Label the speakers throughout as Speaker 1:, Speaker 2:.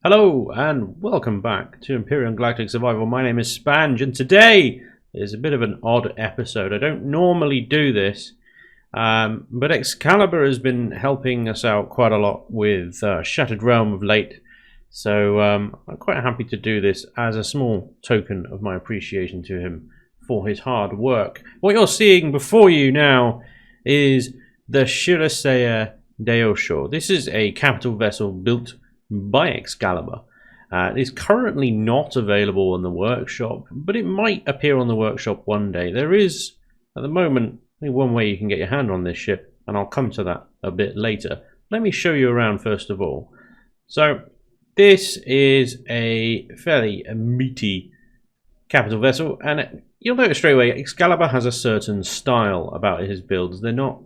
Speaker 1: Hello and welcome back to Empyrion Galactic Survival. My name is Spanj and today is a bit of an odd episode. I don't normally do this, but Xcaliber has been helping us out quite a lot with Shattered Realm of late. So I'm quite happy to do this as a small token of my appreciation to him for his hard work. What you're seeing before you now is the Shirasaya Daisho. This is a capital vessel built by Xcaliber. It's currently not available in the workshop, but it might appear on the workshop one day. There is, at the moment, only one way you can get your hand on this ship, and I'll come to that a bit later. Let me show you around first of all. So, this is a fairly meaty capital vessel, and you'll notice straight away, Xcaliber has a certain style about his builds. They're not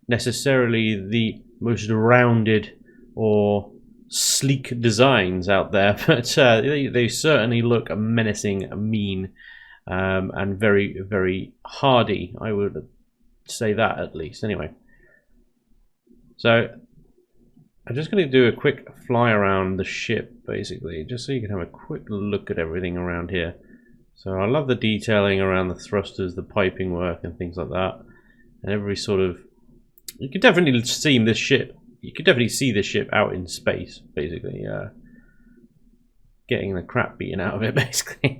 Speaker 1: necessarily the most rounded or sleek designs out there, but they certainly look menacing, mean, and very, very hardy. I would say that at least. Anyway, so I'm just going to do a quick fly around the ship, basically, just so you can have a quick look at everything around here. So I love the detailing around the thrusters, the piping work, and things like that, and every sort of. You can definitely see this ship. You could definitely see this ship out in space, basically, getting the crap beaten out of it, basically.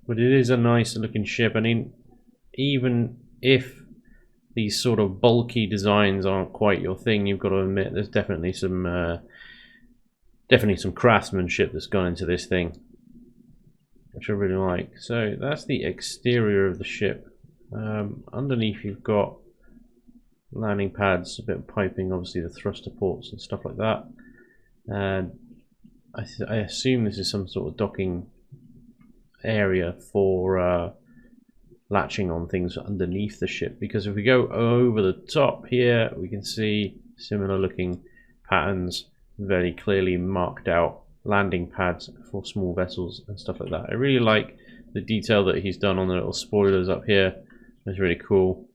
Speaker 1: But it is a nice looking ship. I mean, even if these sort of bulky designs aren't quite your thing, you've got to admit there's definitely some craftsmanship that's gone into this thing, which I really like. So that's the exterior of the ship. Underneath you've got landing pads, a bit of piping, obviously the thruster ports and stuff like that. And I assume this is some sort of docking area for latching on things underneath the ship, because if we go over the top here we can see similar looking patterns, very clearly marked out landing pads for small vessels and stuff like that. I really like the detail that he's done on the little spoilers up here. It's really cool.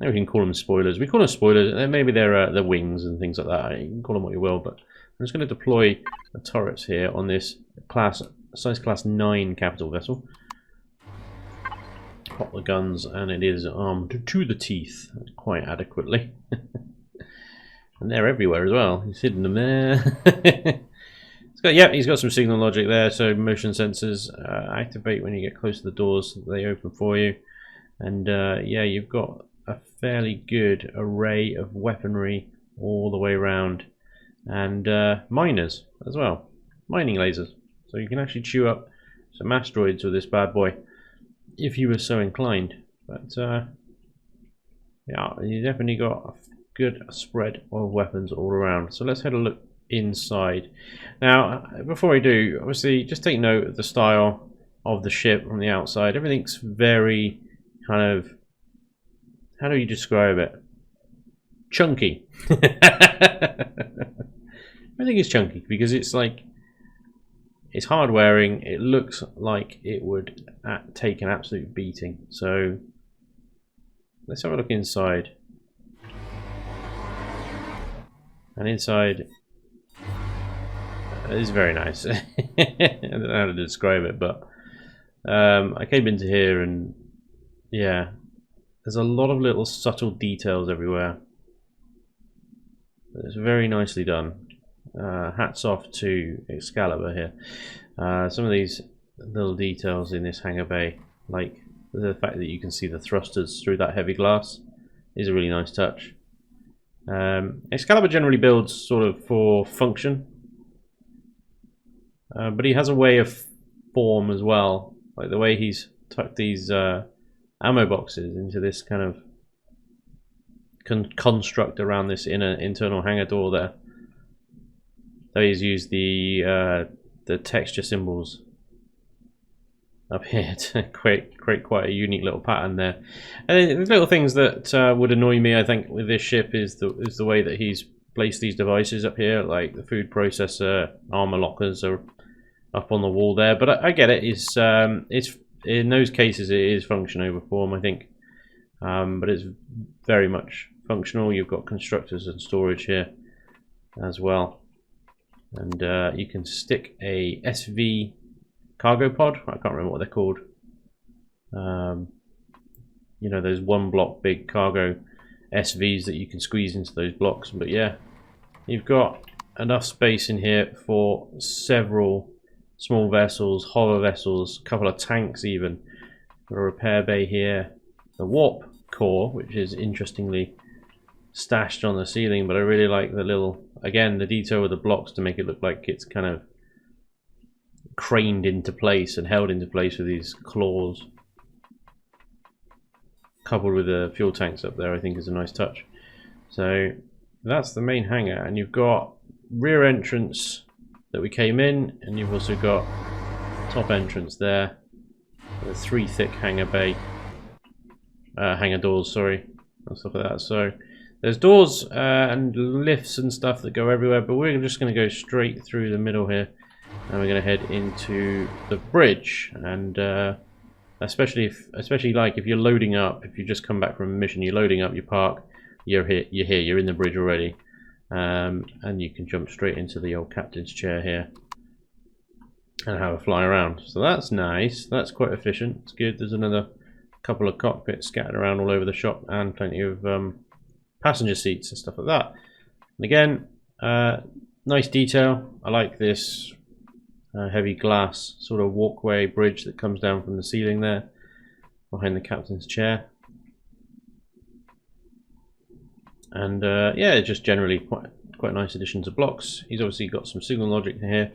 Speaker 1: We can call them spoilers. We call them spoilers. Maybe they're wings and things like that. You can call them what you will. But I'm just going to deploy the turrets here on this size class 9 capital vessel. Pop the guns, and it is armed to the teeth quite adequately. And they're everywhere as well. He's hidden them there. He's got some signal logic there. So motion sensors activate when you get close to the doors. So they open for you. And yeah, you've got a fairly good array of weaponry all the way around, and miners as well, mining lasers, so you can actually chew up some asteroids with this bad boy if you were so inclined. But yeah, you definitely got a good spread of weapons all around. So let's have a look inside. Now before I do, obviously just take note of the style of the ship from the outside. Everything's very kind of, how do you describe it? Chunky. I think it's chunky because it's like, it's hard wearing. It looks like it would take an absolute beating. So let's have a look inside. And inside is very nice. I don't know how to describe it, but I came into here and yeah, there's a lot of little subtle details everywhere. It's very nicely done. Hats off to Xcaliber here. Some of these little details in this hangar bay, like the fact that you can see the thrusters through that heavy glass, is a really nice touch. Xcaliber generally builds sort of for function, but he has a way of form as well, like the way he's tucked these ammo boxes into this kind of construct around this inner internal hangar door there. So he's used the texture symbols up here to create quite a unique little pattern there. And the little things that would annoy me, I think, with this ship is the way that he's placed these devices up here, like the food processor, armor lockers are up on the wall there. But I get it. It's in those cases it is function over form, I think, but it's very much functional. You've got constructors and storage here. as well. And you can stick a SV cargo pod. I can't remember what they're called. You know, those one block big cargo SVs that you can squeeze into those blocks. But yeah, you've got enough space in here for several small vessels, hover vessels, a couple of tanks even. A repair bay here, the warp core, which is interestingly stashed on the ceiling, but I really like the little, again, the detail with the blocks to make it look like it's kind of craned into place and held into place with these claws. Coupled with the fuel tanks up there, I think is a nice touch. So that's the main hangar, and you've got rear entrance that we came in, and you've also got top entrance there. The 3 thick hangar bay, hangar doors, sorry, and stuff like that. So there's doors and lifts and stuff that go everywhere, but we're just going to go straight through the middle here, and we're going to head into the bridge. And especially like if you're loading up, if you just come back from a mission, you're loading up, you park, you're here, you're in the bridge already, and you can jump straight into the old captain's chair here and have a fly around. So that's nice. That's quite efficient. It's good. There's another couple of cockpits scattered around all over the shop, and plenty of passenger seats and stuff like that. And again, nice detail. I like this heavy glass sort of walkway bridge that comes down from the ceiling there behind the captain's chair. And yeah, just generally quite nice addition to blocks. He's obviously got some signal logic here.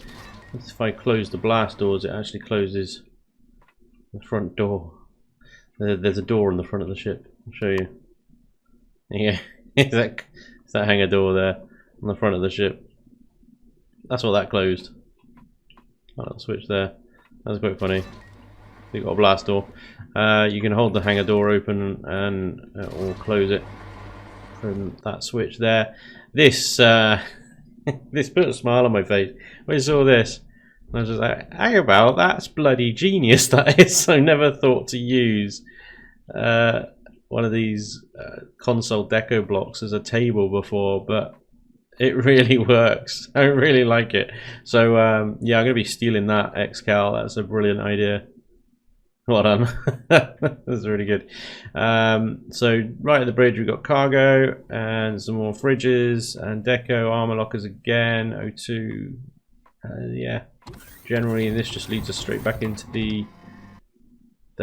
Speaker 1: If I close the blast doors, it actually closes the front door. There's a door on the front of the ship. I'll show you. Yeah, it's that hangar door there on the front of the ship. That's what that closed. That little switch there. That's quite funny. You've got a blast door. You can hold the hangar door open and or close it from that switch there. This this put a smile on my face when I saw this. I was just like, hang about, that's bloody genius, that is. I never thought to use one of these console deco blocks as a table before, but it really works. I really like it. So yeah, I'm going to be stealing that Xcal. That's a brilliant idea. Well done. That's really good. So right at the bridge we've got cargo and some more fridges and deco, armor lockers again, O2. Yeah, generally this just leads us straight back into the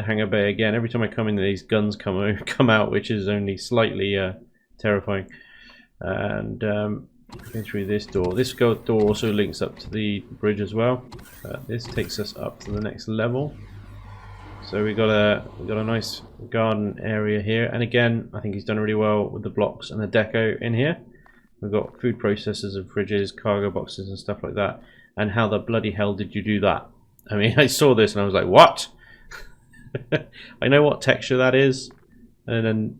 Speaker 1: hangar bay again. Every time I come in, these guns come out, which is only slightly terrifying. And go through this door. This door also links up to the bridge as well. This takes us up to the next level. So we got a nice garden area here, and again, I think he's done really well with the blocks and the deco in here. We've got food processors and fridges, cargo boxes and stuff like that. And how the bloody hell did you do that? I mean, I saw this and I was like, what? I know what texture that is, and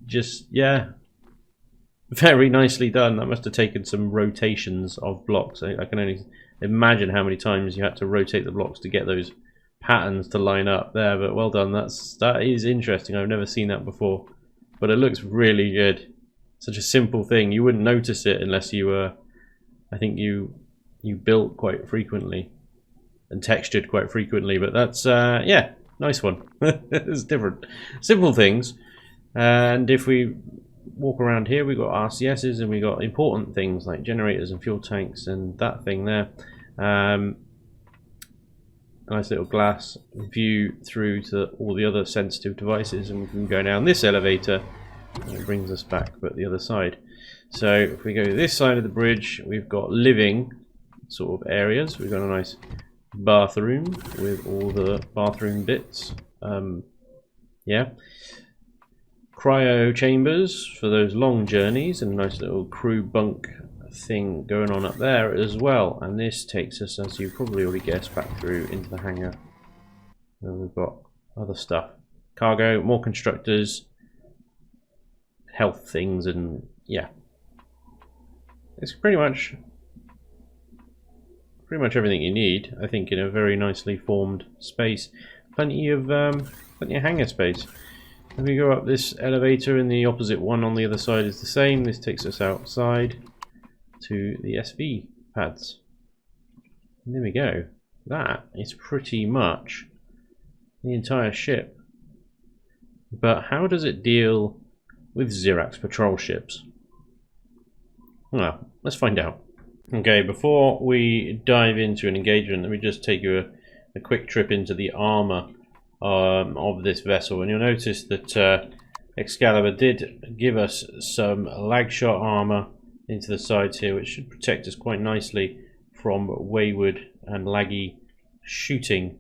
Speaker 1: just, yeah, very nicely done. That must have taken some rotations of blocks. I can only imagine how many times you had to rotate the blocks to get those patterns to line up there, but well done. That is interesting. I've never seen that before, but it looks really good. Such a simple thing, you wouldn't notice it unless you were, I think you built quite frequently and textured quite frequently, but that's yeah, nice one. It's different, simple things. And if we walk around here, we've got RCSs and we've got important things like generators and fuel tanks and that thing there. Nice little glass view through to all the other sensitive devices, and we can go down this elevator and it brings us back but the other side. So if we go to this side of the bridge, we've got living sort of areas. We've got a nice bathroom with all the bathroom bits. Yeah, cryo chambers for those long journeys, and a nice little crew bunk thing going on up there as well. And this takes us, as you probably already guessed, back through into the hangar. And we've got other stuff, cargo, more constructors, health things, and yeah, it's pretty much everything you need, I think, in a very nicely formed space. Plenty of hangar space. If we go up this elevator, and the opposite one on the other side is the same. This takes us outside. to the SV pads. And there we go. That is pretty much the entire ship. But how does it deal with Xerax patrol ships? Well, let's find out. Okay, before we dive into an engagement, let me just take you a quick trip into the armor of this vessel. And you'll notice that Xcaliber did give us some lag shot armor into the sides here, which should protect us quite nicely from wayward and laggy shooting.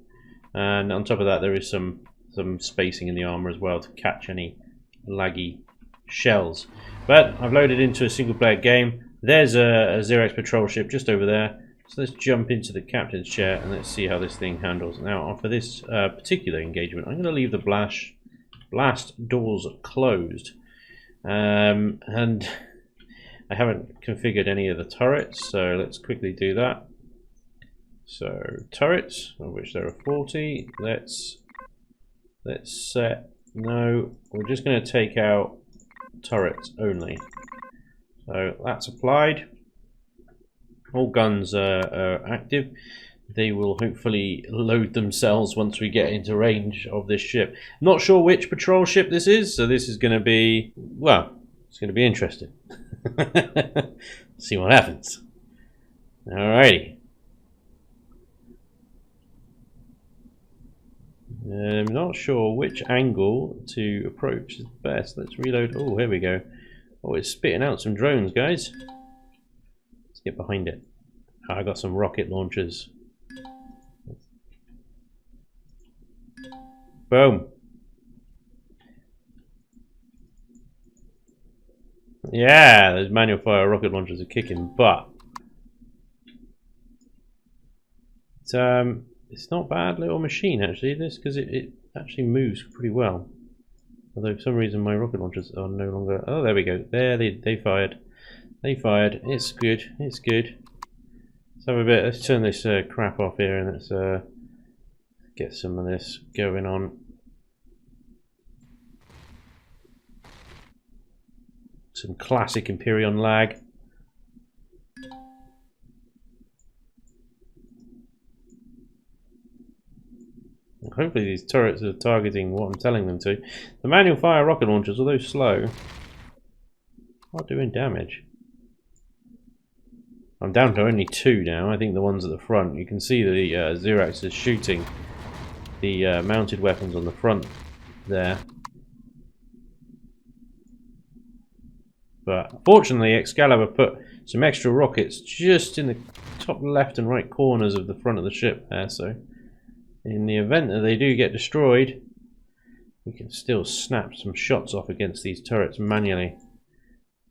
Speaker 1: And on top of that, there is some spacing in the armor as well to catch any laggy shells. But I've loaded into a single player game. There's a Xerax patrol ship just over there. So let's jump into the captain's chair and let's see how this thing handles. Now, for this particular engagement, I'm going to leave the blast doors closed. And I haven't configured any of the turrets, so let's quickly do that. So, turrets, of which there are 40. Let's set, no, we're just going to take out turrets only. So that's applied. All guns are active. They will hopefully load themselves once we get into range of this ship. Not sure which patrol ship this is, so this is going to be, well, it's going to be interesting. See what happens. Alrighty. I'm not sure which angle to approach is best. Let's reload. Oh, here we go. Oh, it's spitting out some drones, guys. Let's get behind it. Oh, I got some rocket launchers. Boom. Yeah, those manual fire rocket launchers are kicking butt. It's not a bad little machine actually, this, because it actually moves pretty well. Although for some reason my rocket launchers are no longer. Oh, there we go. There they fired. They fired. It's good. It's good. Let's have a bit. Let's turn this crap off here and let's get some of this going on. Some classic Empyrion lag. Hopefully these turrets are targeting what I'm telling them to. The manual fire rocket launchers, although slow, are doing damage. I'm down to only 2 now. I think the ones at the front. You can see the Xerax is shooting the mounted weapons on the front there. But fortunately, Xcaliber put some extra rockets just in the top left and right corners of the front of the ship there, so in the event that they do get destroyed, we can still snap some shots off against these turrets manually.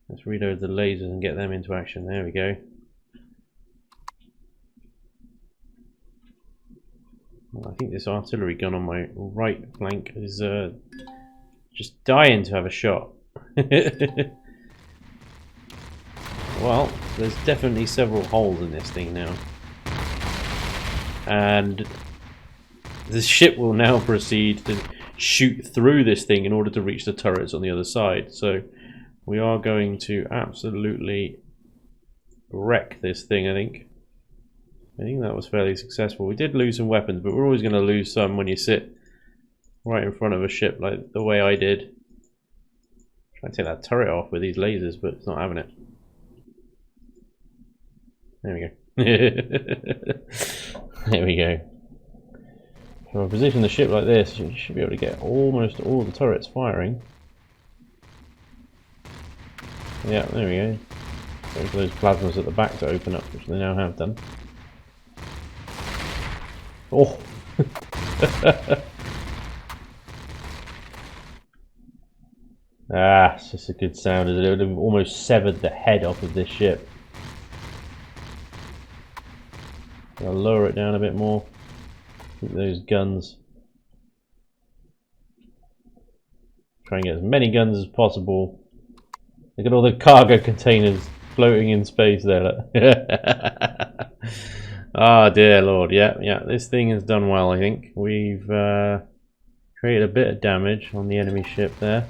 Speaker 1: Let's reload the lasers and get them into action. There we go. Well, I think this artillery gun on my right flank is just dying to have a shot. Well, there's definitely several holes in this thing now. And the ship will now proceed to shoot through this thing in order to reach the turrets on the other side. So we are going to absolutely wreck this thing, I think. I think that was fairly successful. We did lose some weapons, but we're always going to lose some when you sit right in front of a ship like the way I did. Try to take that turret off with these lasers, but it's not having it. There we go. There we go. So if I position the ship like this, you should be able to get almost all the turrets firing. Yeah, there we go. Wait for those plasmas at the back to open up, which they now have done. Oh! Ah, it's just a good sound. It would have almost severed the head off of this ship. I'll lower it down a bit more. Keep those guns. Try and get as many guns as possible. Look at all the cargo containers floating in space there. Oh dear lord, yeah, this thing has done well, I think. We've created a bit of damage on the enemy ship there.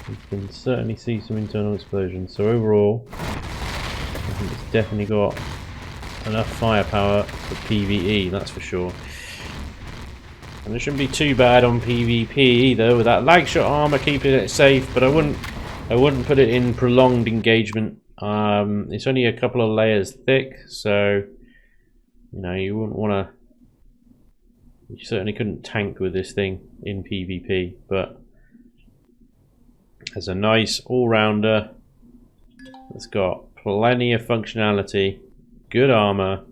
Speaker 1: You can certainly see some internal explosions. So overall, It's definitely got enough firepower for PvE, that's for sure. And it shouldn't be too bad on PvP either, with that lag shot armor keeping it safe. But I wouldn't put it in prolonged engagement. It's only a couple of layers thick, so you know you wouldn't want to. You certainly couldn't tank with this thing in PvP, but as a nice all-rounder, it's got plenty of functionality, good armor,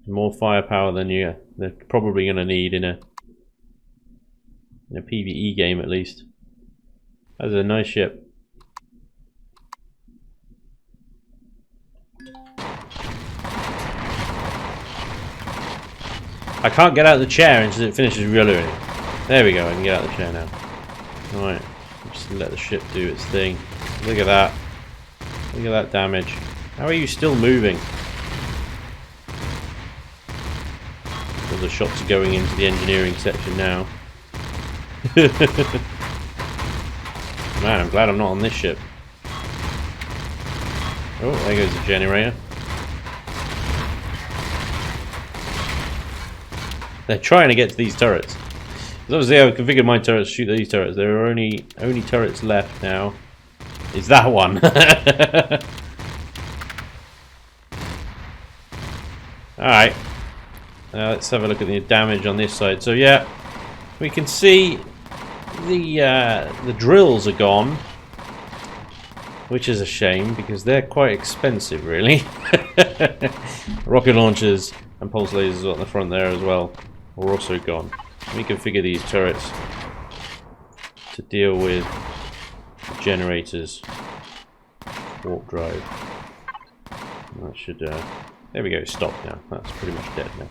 Speaker 1: more firepower than they're probably going to need in a PvE game at least. That's a nice ship. I can't get out of the chair until it finishes reloading. There we go, I can get out of the chair now. Alright, just let the ship do its thing. Look at that. Look at that damage. How are you still moving? All the shots are going into the engineering section now. Man, I'm glad I'm not on this ship. Oh, there goes the generator. They're trying to get to these turrets. Because obviously I've configured my turrets to shoot these turrets. There are only turrets left now. Is that one? Alright. Let's have a look at the damage on this side. So yeah, we can see the drills are gone, which is a shame because they're quite expensive, really. Rocket launchers and pulse lasers on the front there as well are also gone. Let me configure these turrets to deal with the generators. Warp drive. That should. There we go. Stop now. That's pretty much dead now.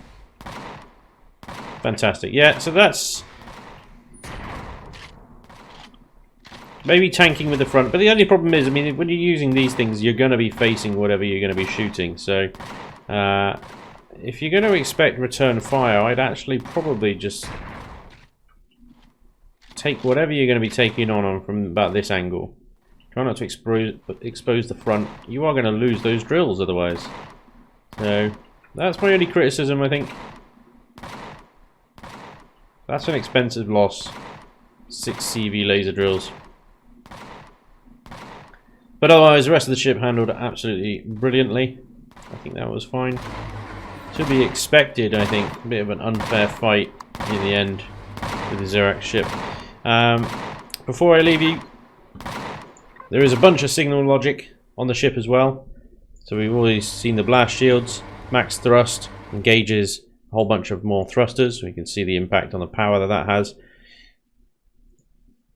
Speaker 1: Fantastic. Yeah. So that's. Maybe tanking with the front, but the only problem is, I mean, when you're using these things, you're going to be facing whatever you're going to be shooting. So, if you're going to expect return fire, I'd actually probably just take whatever you're going to be taking on from about this angle. Try not to expose the front. You are going to lose those drills otherwise. So, that's my only criticism, I think. That's an expensive loss. 6 CV laser drills. But otherwise, the rest of the ship handled absolutely brilliantly. I think that was fine. To be expected, I think. A bit of an unfair fight in the end with the Xerax ship. Before I leave you, there is a bunch of signal logic on the ship as well. So we've already seen the blast shields, max thrust, engages, a whole bunch of more thrusters. We can see the impact on the power that has.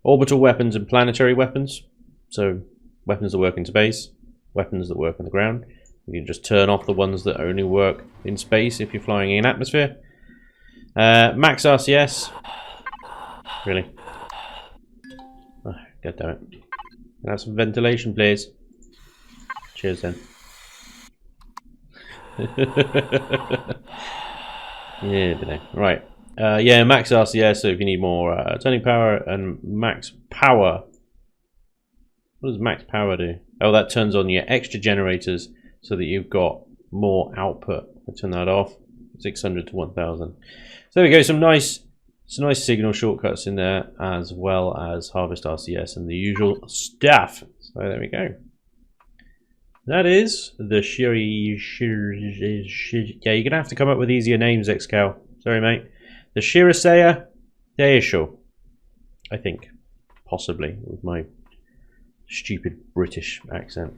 Speaker 1: Orbital weapons and planetary weapons. So weapons that work in space, weapons that work on the ground. You can just turn off the ones that only work in space if you're flying in atmosphere. Max RCS. Really? Oh, God damn it. Can I have some ventilation, please? Cheers then. Yeah, don't know. Right. Yeah, max RCS, so if you need more turning power and max power. What does max power do? Oh, that turns on your extra generators so that you've got more output. I turn that off. 600 to 1000. So there we go. Some nice signal shortcuts in there, as well as harvest RCS and the usual stuff. So there we go. That is the yeah, you're gonna have to come up with easier names, Xcal. Sorry, mate. The Shirasaya Daisho, I think, possibly with my stupid British accent.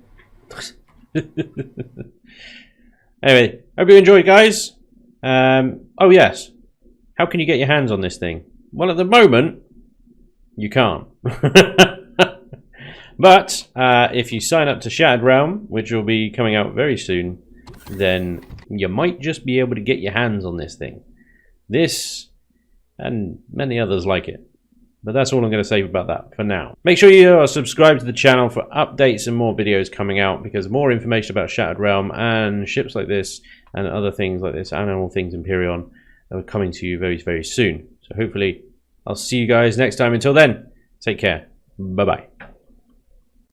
Speaker 1: Anyway, hope you enjoyed, guys. Oh yes, how can you get your hands on this thing? Well, at the moment, you can't. But if you sign up to Shattered Realm, which will be coming out very soon, then you might just be able to get your hands on this thing. This and many others like it. But that's all I'm going to say about that for now. Make sure you are subscribed to the channel for updates and more videos coming out, because more information about Shattered Realm and ships like this and other things like this and all things Empyrion are coming to you very, very soon. So hopefully I'll see you guys next time. Until then, take care. Bye-bye.